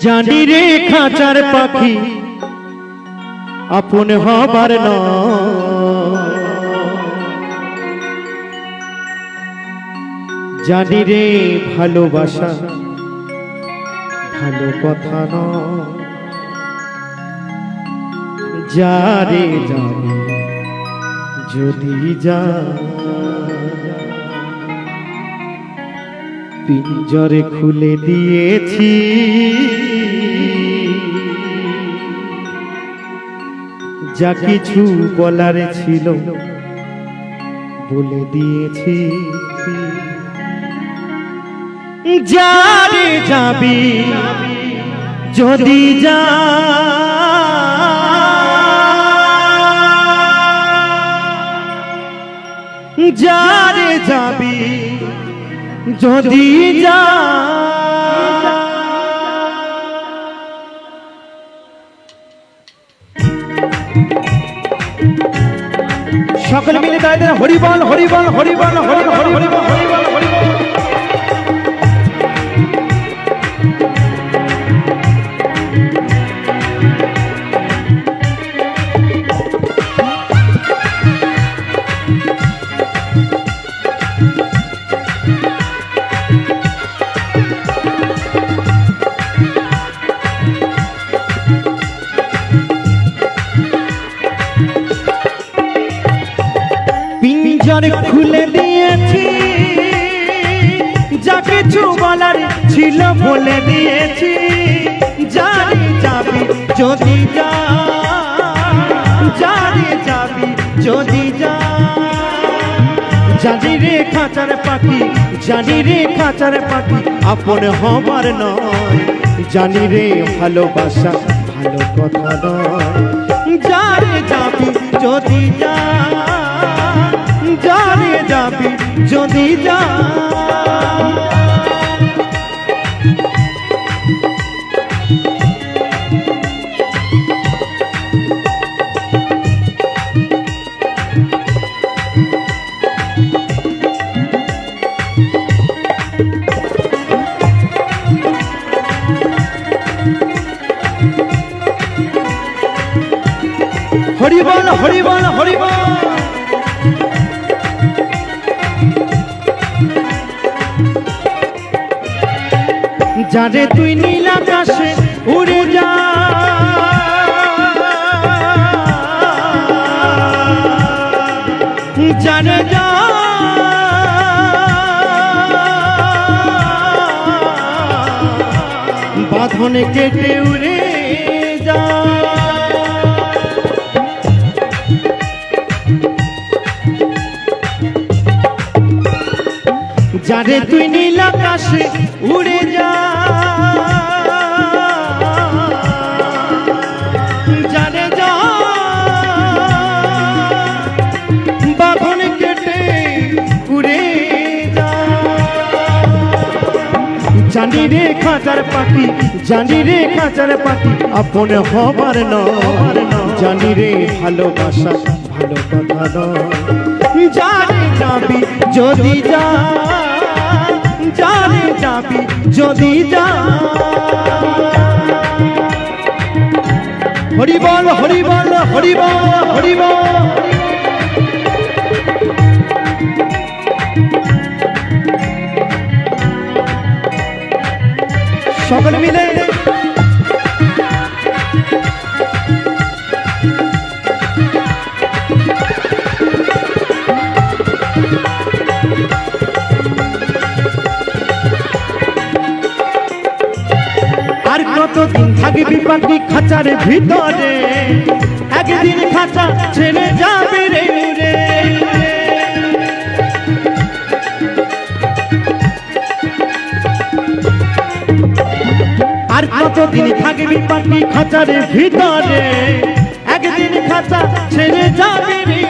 জানি রে খাঁচার পাখি আপন হবার নয়, জানি রে ভালোবাসা ভালো কথা নয়, যারে জানি যদি যা পিঞ্জরে খুলে দিয়েছি, যা কিছু বলার ছিল বলে দিয়েছি, যারে যাবি যদি যা যারে যাবি যদি যা সকলে মিলে তাদের হরিবল হরিবল হরিবল হরিবল হরিবল হরিবল হরিবল। পিঞ্জর খুলে দিয়েছি, যা কিছু বলার ছিল বলে দিয়েছি, যারে যাবি যদি যা যারে যাবি যদি যা। জানি রে খাঁচার পাখি, জানি রে খাঁচার পাখি আপন হবার নয়, জানি রে ভালোবাসা ভালো কথা নয়, যারে যাবি যদি যা যারে যাবি যদি যা। হরিবল হরিবল হরিবল। যারে তুই নীল আকাশে উড়ে যা, যারে যা বাঁধন কেটে উড়ে যা, যারে তুই নীল আকাশে উড়ে যা, যারে যা বাঁধন কেটে উড়ে যা। জানি রে খাঁচার পাখি, জানি রে খাঁচার পাখি আপন হবার নয়, জানি রে ভালোবাসা ভালো কথা নয়, যারে যাবি যদি যা যারে যাবি যদি যা। হরিবল হরিবল হরিবল হরিবল। সকলে মিলে আর কতদিন থাকবি পাখি খাঁচার ভিতরে, একদিন খাঁচা ছেড়ে যাবে রে রে। আর কতদিন থাকবি পাখি খাঁচার ভিতরে, একদিন খাঁচা ছেড়ে যাবে রে।